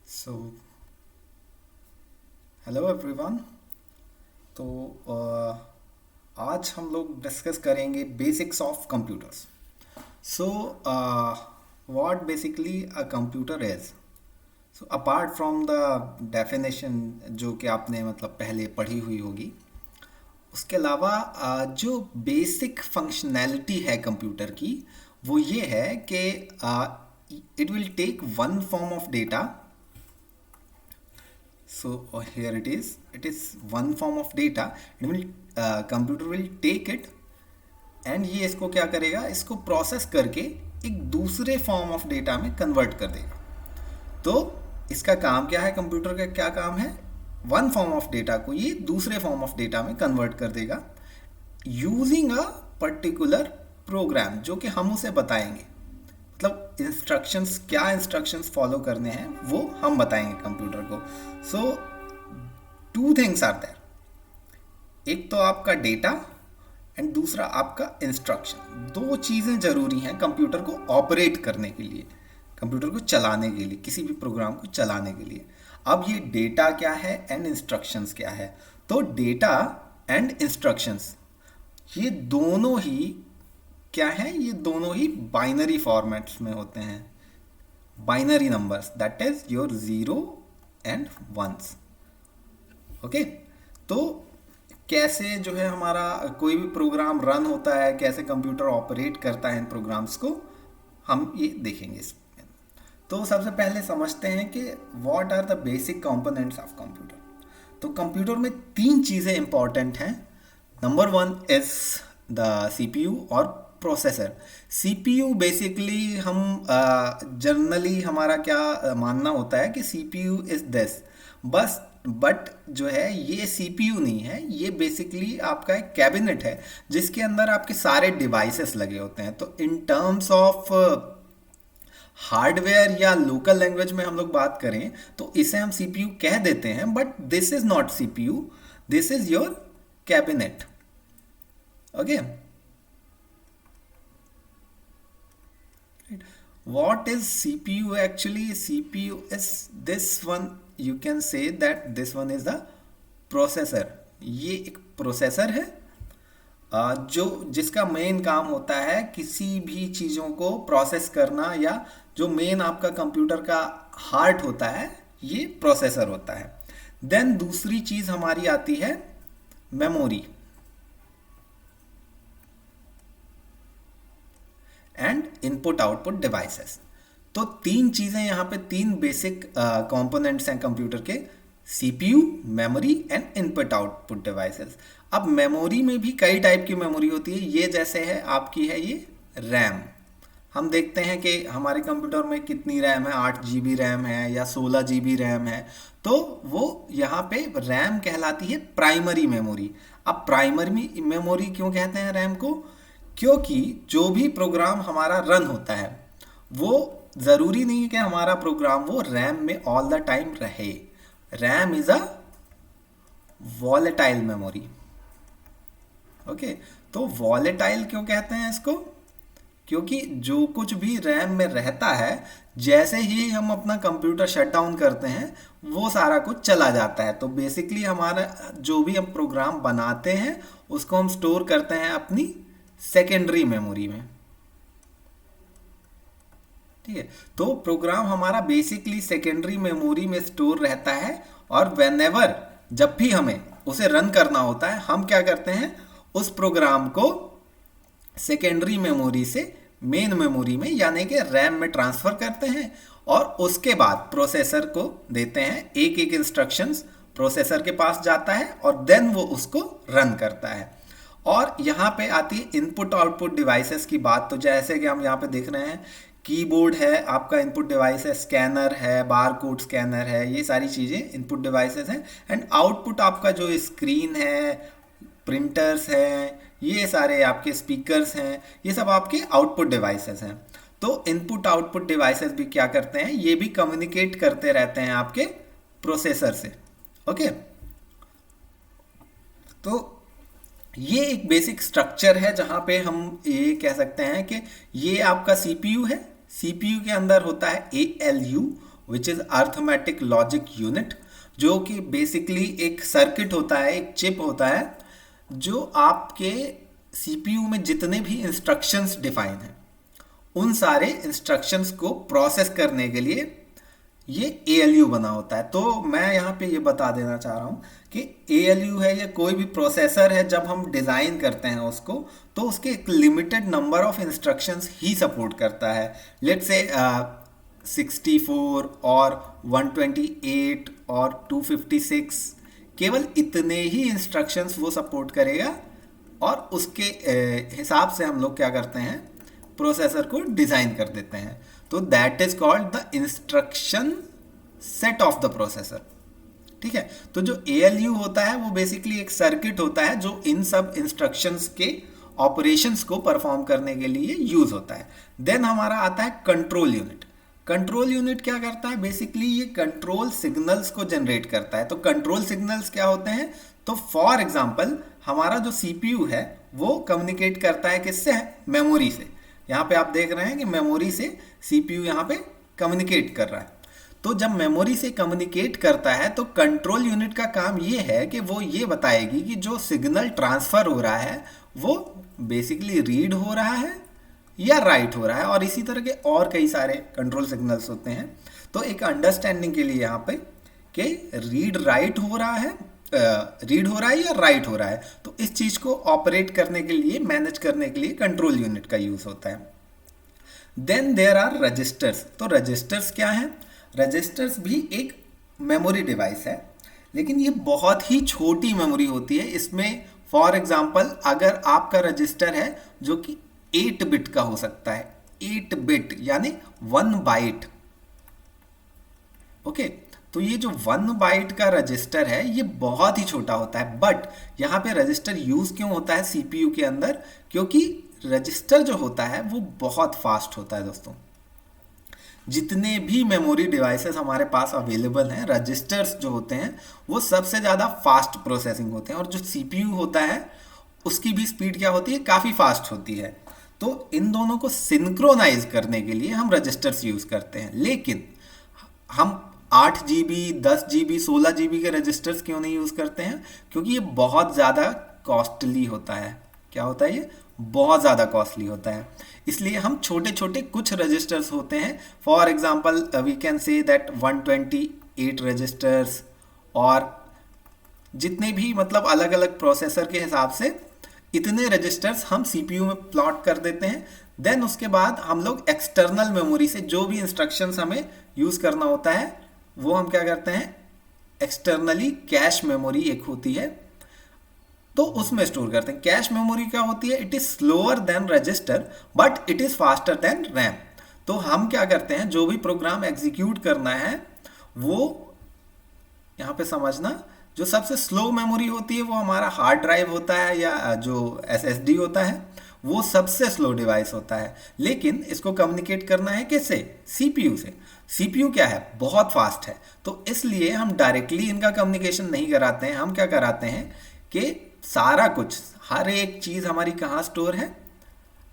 So hello everyone. तो आज हम लोग डिस्कस करेंगे basics of computers. So what basically a computer is. So apart from the definition जो कि आपने मतलब पहले पढ़ी हुई होगी, उसके अलावा जो बेसिक फंक्शनैलिटी है कंप्यूटर की वो ये है कि it will take one form of data. So here it is. It is one form of data. It will computer will take it and ये इसको क्या करेगा, इसको प्रोसेस करके एक दूसरे फॉर्म ऑफ डेटा में कन्वर्ट कर देगा. तो इसका काम क्या है, कंप्यूटर का क्या काम है, वन फॉर्म ऑफ डेटा को ये दूसरे फॉर्म ऑफ डेटा में कन्वर्ट कर देगा यूजिंग अ पर्टिकुलर प्रोग्राम जो कि हम उसे बताएंगे. मतलब इंस्ट्रक्शंस, क्या इंस्ट्रक्शंस फॉलो करने हैं वो हम बताएंगे कंप्यूटर को. सो टू थिंग्स आर देयर. एक तो आपका डेटा एंड दूसरा आपका इंस्ट्रक्शन. दो चीज़ें ज़रूरी हैं कंप्यूटर को ऑपरेट करने के लिए, कंप्यूटर को चलाने के लिए, किसी भी प्रोग्राम को चलाने के लिए. अब ये डेटा क्या है एंड इंस्ट्रक्शंस क्या है. तो डेटा एंड इंस्ट्रक्शंस ये दोनों ही क्या है, ये दोनों ही बाइनरी फॉर्मेट्स में होते हैं. Binary numbers, that is your zero and ones. Okay. तो कैसे जो है हमारा कोई भी प्रोग्राम रन होता है, कैसे कंप्यूटर ऑपरेट करता है इन प्रोग्राम्स को, हम ये देखेंगे इसमें. तो सबसे पहले समझते हैं कि what are the basic components of computer. तो कंप्यूटर में तीन चीज़ें इंपॉर्टेंट हैं. Number one is the CPU और प्रोसेसर. सीपीयू बेसिकली हम जनरली हमारा क्या मानना होता है कि CPU is this bus, but जो है ये सीपीयू नहीं है, ये बेसिकली आपका एक कैबिनेट है जिसके अंदर आपके सारे डिवाइसेस लगे होते हैं. तो इन टर्म्स ऑफ हार्डवेयर या लोकल लैंग्वेज में हम लोग बात करें तो इसे हम सीपीयू कह देते हैं, but this is not CPU, this is your cabinet. Okay. What is CPU actually? CPU is this one. You can say that this one is the processor. ये एक प्रोसेसर है जो जिसका मेन काम होता है किसी भी चीज़ों को प्रोसेस करना, या जो मेन आपका कंप्यूटर का हार्ट होता है ये प्रोसेसर होता है. देन दूसरी चीज़ हमारी आती है memory and input output devices. तो तीन चीज़ें यहाँ पे, तीन बेसिक कंपोनेंट्स हैं कंप्यूटर के: CPU, memory and input output devices. अब मेमोरी में भी कई टाइप की मेमोरी होती है. ये जैसे है आपकी है ये रैम. हम देखते हैं कि हमारे कंप्यूटर में कितनी रैम है, 8 GB रैम है या 16 GB रैम है. तो वो यहाँ पे रैम कहलाती है प्राइमरी मेमोरी. अब प्राइमरी मेमोरी क्यों कहते हैं रैम को? क्योंकि जो भी प्रोग्राम हमारा रन होता है वो ज़रूरी नहीं है कि हमारा प्रोग्राम वो रैम में ऑल द टाइम रहे. RAM is a volatile memory. Okay. तो वॉलेटाइल क्यों कहते हैं इसको? क्योंकि जो कुछ भी रैम में रहता है, जैसे ही हम अपना कंप्यूटर शट डाउन करते हैं वो सारा कुछ चला जाता है. तो बेसिकली हमारा जो भी हम प्रोग्राम बनाते हैं उसको हम स्टोर करते हैं अपनी सेकेंडरी मेमोरी में. ठीक है. तो प्रोग्राम हमारा बेसिकली सेकेंडरी मेमोरी में स्टोर रहता है, और व्हेनेवर, जब भी हमें उसे रन करना होता है, हम क्या करते हैं, उस प्रोग्राम को सेकेंडरी मेमोरी से मेन मेमोरी में यानी कि रैम में ट्रांसफ़र करते हैं, और उसके बाद प्रोसेसर को देते हैं. एक एक इंस्ट्रक्शंस प्रोसेसर के पास जाता है और देन वो उसको रन करता है. और यहाँ पे आती है इनपुट आउटपुट डिवाइसेस की बात. तो जैसे कि हम यहाँ पे देख रहे हैं, कीबोर्ड है आपका इनपुट डिवाइस है, स्कैनर है, बार कोड स्कैनर है, ये सारी चीज़ें इनपुट डिवाइसेस हैं. एंड आउटपुट आपका जो स्क्रीन है, प्रिंटर्स हैं, ये सारे आपके स्पीकर्स हैं, ये सब आपके आउटपुट डिवाइसेस हैं. तो इनपुट आउटपुट डिवाइसेस भी क्या करते हैं, ये भी कम्युनिकेट करते रहते हैं आपके प्रोसेसर से. ओके. तो ये एक बेसिक स्ट्रक्चर है जहाँ पे हम ये कह सकते हैं कि ये आपका सीपीयू है. सीपीयू के अंदर होता है ALU, which is arithmetic logic unit, जो कि बेसिकली एक सर्किट होता है, एक चिप होता है जो आपके सीपीयू में जितने भी इंस्ट्रक्शंस डिफाइन हैं उन सारे इंस्ट्रक्शंस को प्रोसेस करने के लिए ये ALU बना होता है। तो मैं यहाँ पे ये बता देना चाह रहा हूँ कि ALU है या कोई भी प्रोसेसर है, जब हम डिज़ाइन करते हैं उसको तो उसके एक limited number of instructions he support करता है। लेट्स से 64 और 128 और 256, केवल इतने ही इंस्ट्रक्शंस वो सपोर्ट करेगा और उसके हिसाब से हम लोग क्या करते हैं, प्रोसेसर को डिज़ाइन कर देते हैं। तो that is called the instruction set of the processor. ठीक है, तो जो ALU होता है वो बेसिकली एक सर्किट होता है जो इन सब इंस्ट्रक्शंस के ऑपरेशंस को परफॉर्म करने के लिए यूज होता है। देन हमारा आता है कंट्रोल यूनिट। कंट्रोल यूनिट क्या करता है, बेसिकली ये कंट्रोल सिग्नल्स को जनरेट करता है। तो कंट्रोल सिग्नल्स क्या होते हैं, तो फॉर एग्जांपल हमारा जो CPU है वो कम्युनिकेट करता है किससे, मेमोरी से। यहाँ पे आप देख रहे हैं कि मेमोरी से CPU यहाँ पे कम्युनिकेट कर रहा है। तो जब मेमोरी से कम्युनिकेट करता है तो कंट्रोल यूनिट का काम ये है कि वो ये बताएगी कि जो सिग्नल ट्रांसफर हो रहा है वो बेसिकली रीड हो रहा है या राइट हो रहा है, और इसी तरह के और कई सारे कंट्रोल सिग्नल्स होते हैं। तो एक अंडरस्टैंडिंग के लिए यहाँ पे कि रीड राइट हो रहा है, रीड हो रहा है या राइट हो रहा है, तो इस चीज को ऑपरेट करने के लिए, मैनेज करने के लिए कंट्रोल यूनिट का यूज होता है। Then there are registers. तो रजिस्टर्स क्या है, रजिस्टर्स भी एक मेमोरी डिवाइस है, लेकिन ये बहुत ही छोटी मेमोरी होती है। इसमें फॉर एग्जांपल अगर आपका रजिस्टर है जो कि 8 बिट का हो सकता है, 8 बिट यानी 1 बाइट। ओके, तो ये जो 1 बाइट का रजिस्टर है ये बहुत ही छोटा होता है। बट यहाँ पे रजिस्टर यूज क्यों होता है CPU के अंदर, क्योंकि रजिस्टर जो होता है वो बहुत फास्ट होता है दोस्तों। जितने भी मेमोरी डिवाइसेस हमारे पास अवेलेबल हैं, रजिस्टर्स जो होते हैं वो सबसे ज़्यादा फास्ट प्रोसेसिंग होते हैं, और जो CPU होता है उसकी भी स्पीड क्या होती है, काफ़ी फास्ट होती है। तो इन दोनों को सिंक्रोनाइज करने के लिए हम रजिस्टर्स यूज़ करते हैं। लेकिन हम 8 GB, 10 GB, 16 GB के रजिस्टर्स क्यों नहीं यूज़ करते हैं, क्योंकि ये बहुत ज़्यादा कॉस्टली होता है। क्या होता है, ये बहुत ज़्यादा कॉस्टली होता है। इसलिए हम छोटे छोटे कुछ रजिस्टर्स होते हैं, for example we can say that 128 registers, और जितने भी मतलब अलग अलग प्रोसेसर के हिसाब से इतने रजिस्टर्स हम CPU में प्लॉट कर देते हैं। देन उसके बाद हम लोग एक्सटर्नल मेमोरी से जो भी इंस्ट्रक्शंस हमें यूज़ करना होता है वो हम क्या करते हैं, एक्सटर्नली कैश मेमोरी एक होती है तो उसमें स्टोर करते हैं। कैश मेमोरी क्या होती है, it is slower then register but it is faster than RAM. तो हम क्या करते हैं, जो भी प्रोग्राम एग्जीक्यूट करना है वो यहाँ पे समझना, जो सबसे स्लो मेमोरी होती है वो हमारा हार्ड ड्राइव होता है या जो SSD होता है, वो सबसे स्लो डिवाइस होता है। लेकिन इसको कम्युनिकेट करना है किससे, CPU से। CPU क्या है, बहुत फास्ट है, तो इसलिए हम डायरेक्टली इनका कम्युनिकेशन नहीं कराते हैं। हम क्या कराते हैं कि सारा कुछ, हर एक चीज़ हमारी कहाँ स्टोर है,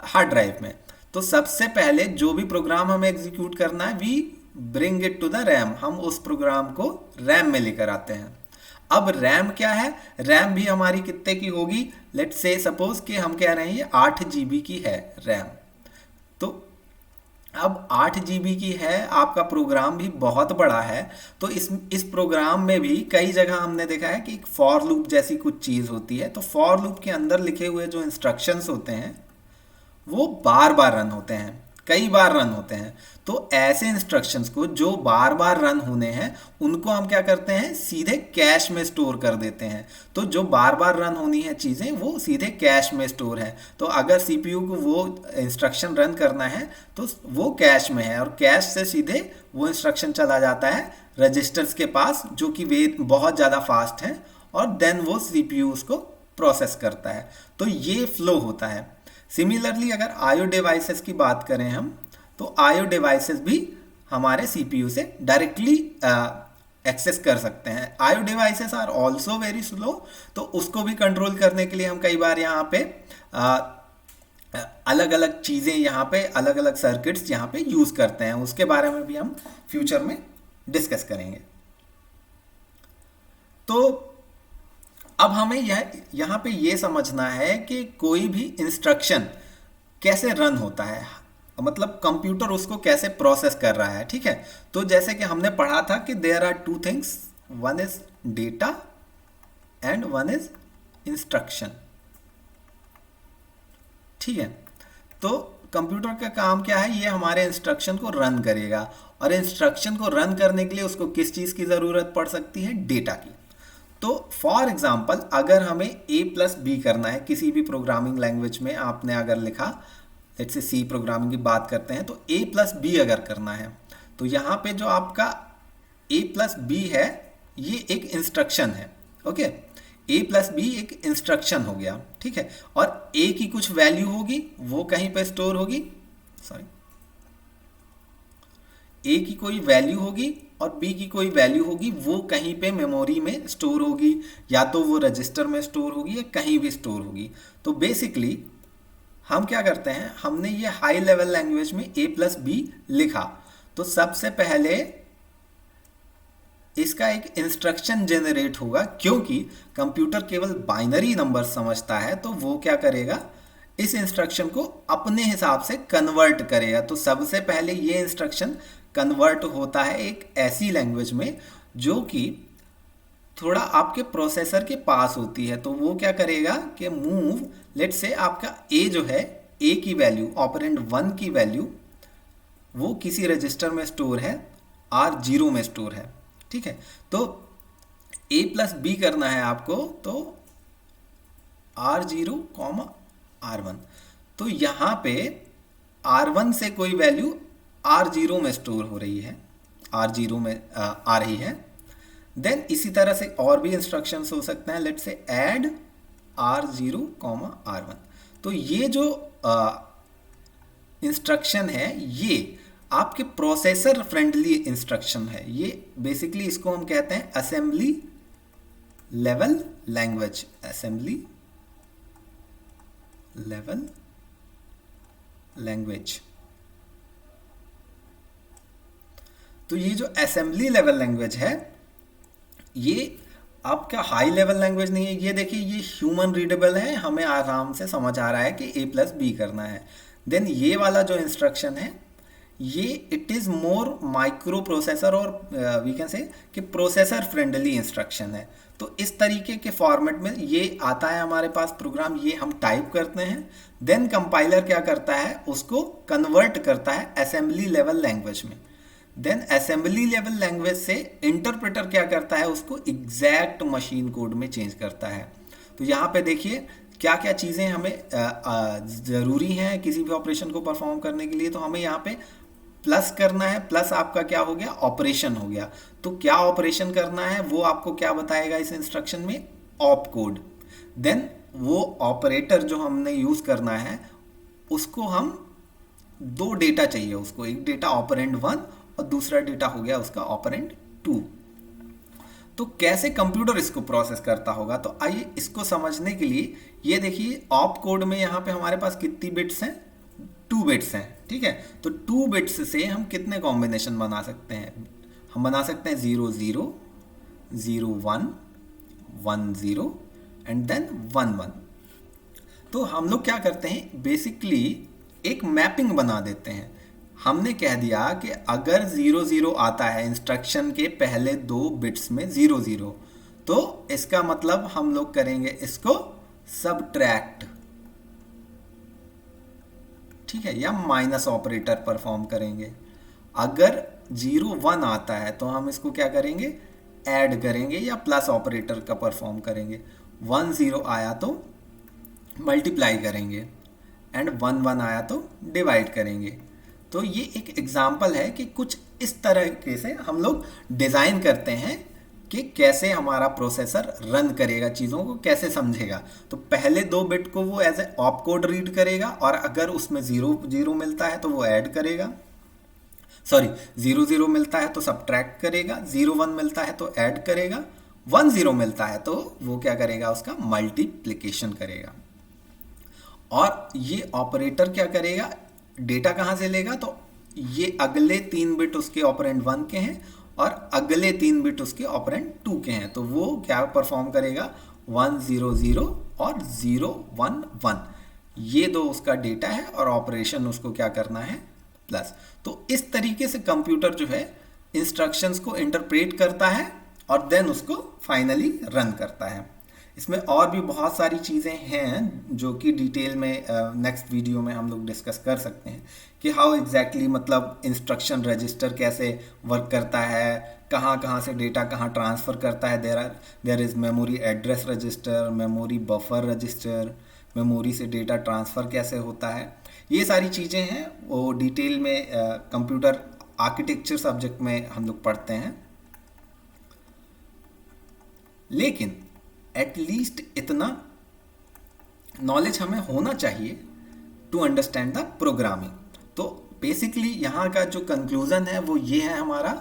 हार्ड ड्राइव में। तो सबसे पहले जो भी प्रोग्राम हमें एग्जीक्यूट करना है, we bring it to the RAM, हम उस प्रोग्राम को रैम में लेकर आते हैं। अब रैम क्या है, रैम भी हमारी कितने की होगी, लेट्स से सपोज कि हम कह रहे हैं ये 8 GB की है रैम। तो अब 8 GB की है, आपका प्रोग्राम भी बहुत बड़ा है, तो इस प्रोग्राम में भी कई जगह हमने देखा है कि एक फॉर लूप जैसी कुछ चीज़ होती है। तो फॉर लूप के अंदर लिखे हुए जो इंस्ट्रक्शंस होते हैं वो बार बार रन होते हैं, कई बार रन होते हैं। तो ऐसे इंस्ट्रक्शंस को जो बार बार रन होने हैं उनको हम क्या करते हैं, सीधे कैश में स्टोर कर देते हैं। तो जो बार बार रन होनी है चीज़ें वो सीधे कैश में स्टोर है। तो अगर CPU को वो इंस्ट्रक्शन रन करना है तो वो कैश में है, और कैश से सीधे वो इंस्ट्रक्शन चला जाता है रजिस्टर्स के पास जो कि वे बहुत ज़्यादा फास्ट हैं, और देन वो CPU उसको प्रोसेस करता है। तो ये फ्लो होता है। सिमिलरली अगर IO डिवाइसेस की बात करें हम, तो IO डिवाइसेस भी हमारे CPU से डायरेक्टली एक्सेस कर सकते हैं। IO devices are also very slow, तो उसको भी कंट्रोल करने के लिए हम कई बार यहाँ पे अलग अलग चीज़ें, यहाँ पे अलग अलग सर्किट्स यहाँ पे यूज़ करते हैं। उसके बारे में भी हम फ्यूचर में डिस्कस करेंगे। तो अब हमें यहाँ पे ये समझना है कि कोई भी इंस्ट्रक्शन कैसे रन होता है, मतलब कंप्यूटर उसको कैसे प्रोसेस कर रहा है। ठीक है, तो जैसे कि हमने पढ़ा था कि there are two things, one is data and one is instruction. ठीक है, तो कंप्यूटर का काम क्या है, ये हमारे इंस्ट्रक्शन को रन करेगा, और इंस्ट्रक्शन को रन करने के लिए उसको किस चीज़ की ज़रूरत पड़ सकती है, डेटा की। तो फॉर एग्जाम्पल अगर हमें a प्लस बी करना है किसी भी प्रोग्रामिंग लैंग्वेज में, आपने अगर लिखा, लेट्स से सी प्रोग्रामिंग की बात करते हैं, तो a प्लस बी अगर करना है, तो यहाँ पे जो आपका a प्लस बी है ये एक इंस्ट्रक्शन है। ओके, a प्लस बी एक इंस्ट्रक्शन हो गया। ठीक है, और a की कुछ वैल्यू होगी वो कहीं पे स्टोर होगी, सॉरी, a की कोई वैल्यू होगी और b की कोई वैल्यू होगी, वो कहीं पे मेमोरी में स्टोर होगी, या तो वो रजिस्टर में स्टोर होगी या कहीं भी स्टोर होगी। तो बेसिकली हम क्या करते हैं, हमने ये हाई लेवल लैंग्वेज में a प्लस बी लिखा, तो सबसे पहले इसका एक इंस्ट्रक्शन जेनरेट होगा, क्योंकि कंप्यूटर केवल बाइनरी नंबर समझता है, तो वो क्या करेगा, इस इंस्ट्रक्शन को अपने हिसाब से कन्वर्ट करेगा। तो सबसे पहले ये इंस्ट्रक्शन कन्वर्ट होता है एक ऐसी लैंग्वेज में जो कि थोड़ा आपके प्रोसेसर के पास होती है। तो वो क्या करेगा कि मूव, लेट्स से आपका a जो है, a की वैल्यू, ऑपरेंड 1 की वैल्यू वो किसी रजिस्टर में स्टोर है, R0 में स्टोर है। ठीक है, तो a प्लस बी करना है आपको, तो R0, R1, तो यहाँ पे R1 से कोई वैल्यू R0 में स्टोर हो रही है, R0 में आ रही है। देन इसी तरह से और भी इंस्ट्रक्शंस हो सकते हैं, let's say add R0, R1। तो ये जो इंस्ट्रक्शन है ये आपके प्रोसेसर फ्रेंडली इंस्ट्रक्शन है। ये बेसिकली इसको हम कहते हैं assembly level language, assembly level language. तो ये जो असेंबली लेवल लैंग्वेज है ये आपका हाई लेवल लैंग्वेज नहीं है। ये देखिए ये ह्यूमन रीडेबल है, हमें आराम से समझ आ रहा है कि a प्लस बी करना है। देन ये वाला जो इंस्ट्रक्शन है ये it is more micro processor, और वी कैन से कि प्रोसेसर फ्रेंडली इंस्ट्रक्शन है। तो इस तरीके के फॉर्मेट में ये आता है हमारे पास प्रोग्राम, ये हम टाइप करते हैं, देन कंपाइलर क्या करता है, उसको कन्वर्ट करता है असेंबली लेवल लैंग्वेज में। देन असेंबली लेवल लैंग्वेज से इंटरप्रेटर क्या करता है, उसको एग्जैक्ट मशीन कोड में चेंज करता है। तो यहाँ पे देखिए क्या क्या चीज़ें हमें ज़रूरी हैं किसी भी ऑपरेशन को परफॉर्म करने के लिए। तो हमें यहाँ पे प्लस करना है, प्लस आपका क्या हो गया, ऑपरेशन हो गया। तो क्या ऑपरेशन करना है वो आपको क्या बताएगा इस इंस्ट्रक्शन में, ऑप कोड। देन वो ऑपरेटर जो हमने यूज़ करना है उसको हम दो डेटा चाहिए उसको, एक डेटा ऑपरेंड 1 और दूसरा डेटा हो गया उसका ऑपरेंड 2। तो कैसे कंप्यूटर इसको प्रोसेस करता होगा, तो आइए इसको समझने के लिए ये देखिए ऑप कोड में यहाँ पे हमारे पास कितनी बिट्स हैं, 2 बिट्स हैं। ठीक है, तो 2 बिट्स से हम कितने कॉम्बिनेशन बना सकते हैं, हम बना सकते हैं 0 0 0 1 1 0 एंड देन 1 1। तो हम लोग क्या करते हैं, बेसिकली एक मैपिंग बना देते हैं। हमने कह दिया कि अगर 0 0 आता है इंस्ट्रक्शन के पहले 2 बिट्स में 0 0, तो इसका मतलब हम लोग करेंगे इसको सबट्रैक्ट, ठीक है, या माइनस ऑपरेटर परफॉर्म करेंगे। अगर 0 1 आता है तो हम इसको क्या करेंगे, ऐड करेंगे या प्लस ऑपरेटर का परफॉर्म करेंगे। 1 0 आया तो मल्टीप्लाई करेंगे, एंड 1 1 आया तो डिवाइड करेंगे। तो ये एक एग्जाम्पल है कि कुछ इस तरीके से हम लोग डिज़ाइन करते हैं कि कैसे हमारा प्रोसेसर रन करेगा, चीज़ों को कैसे समझेगा। तो पहले 2 बिट को वो as a opcode read करेगा, और अगर उसमें 0 0 मिलता है तो वो ऐड करेगा, सॉरी 0 0 मिलता है तो सब्ट्रैक्ट करेगा, 0 1 मिलता है तो ऐड करेगा, 1 0 मिलता है तो वो क्या करेगा, उसका मल्टीप्लिकेशन करेगा। और ये ऑपरेटर क्या करेगा, डेटा कहाँ से लेगा, तो ये अगले 3 बिट उसके ऑपरेंड 1 के हैं, और अगले 3 बिट उसके ऑपरेंड 2 के हैं, तो वो क्या परफॉर्म करेगा 1 0 0 और 0 1 1। ये दो उसका डेटा है और ऑपरेशन उसको क्या करना है प्लस। तो इस तरीके से कंप्यूटर जो है इंस्ट्रक्शंस को इंटरप्रेट करता है और देन उसको फाइनली रन करता है। इसमें और भी बहुत सारी चीज़ें हैं जो कि डिटेल में नेक्स्ट वीडियो में हम लोग डिस्कस कर सकते हैं कि हाउ एग्जैक्टली मतलब इंस्ट्रक्शन रजिस्टर कैसे वर्क करता है, कहाँ कहाँ से डेटा कहाँ ट्रांसफ़र करता है। There is memory address register, memory buffer register, memory से डेटा ट्रांसफ़र कैसे होता है। ये सारी चीज़ें हैं वो डिटेल में कंप्यूटर आर्किटेक्चर सब्जेक्ट में हम लोग पढ़ते हैं। लेकिन एटलीस्ट इतना नॉलेज हमें होना चाहिए टू अंडरस्टैंड द प्रोग्रामिंग। तो बेसिकली यहाँ का जो कंक्लूजन है वो ये है हमारा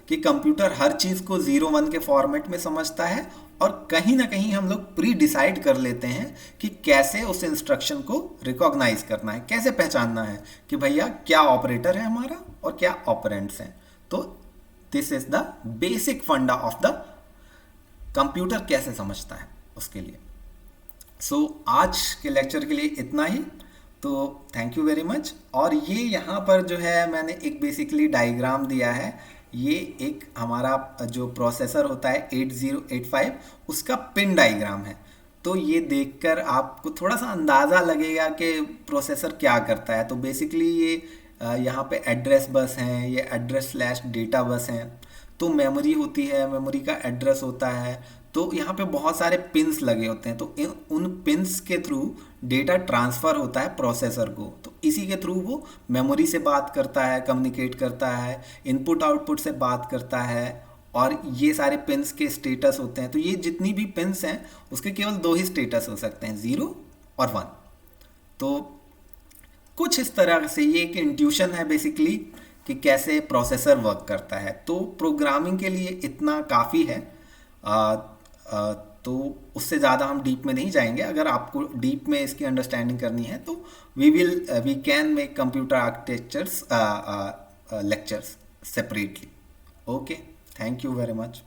कि कंप्यूटर हर चीज़ को 0 1 के फॉर्मेट में समझता है और कहीं ना कहीं हम लोग प्री डिसाइड कर लेते हैं कि कैसे उस इंस्ट्रक्शन को रिकॉग्नाइज करना है, कैसे पहचानना है कि भैया क्या ऑपरेटर है हमारा और क्या ऑपरेंड्स हैं। तो दिस इज द बेसिक फंडा ऑफ द कंप्यूटर कैसे समझता है उसके लिए। आज के लेक्चर के लिए इतना ही। तो थैंक यू वेरी मच। और ये यहाँ पर जो है मैंने एक बेसिकली डायग्राम दिया है। ये एक हमारा जो प्रोसेसर होता है 8085 उसका पिन डायग्राम है। तो ये देखकर आपको थोड़ा सा अंदाज़ा लगेगा कि प्रोसेसर क्या करता है। तो बेसिकली ये यहाँ पे एड्रेस बस हैं, ये एड्रेस स्लैश डेटा बस हैं। तो मेमोरी होती है, मेमोरी का एड्रेस होता है। तो यहाँ पे बहुत सारे पिन्स लगे होते हैं। तो उन पिन्स के थ्रू डेटा ट्रांसफ़र होता है प्रोसेसर को। तो इसी के थ्रू वो मेमोरी से बात करता है, कम्युनिकेट करता है, इनपुट आउटपुट से बात करता है। और ये सारे पिन्स के स्टेटस होते हैं। तो ये जितनी भी पिन्स हैं उसके केवल 2 ही स्टेटस हो सकते हैं, 0 और 1। तो कुछ इस तरह से ये एक इंट्यूशन है बेसिकली कि कैसे प्रोसेसर वर्क करता है। तो प्रोग्रामिंग के लिए इतना काफ़ी है। तो उससे ज़्यादा हम डीप में नहीं जाएंगे। अगर आपको डीप में इसकी अंडरस्टैंडिंग करनी है तो we can make computer architectures lectures separately. Okay, thank you very much.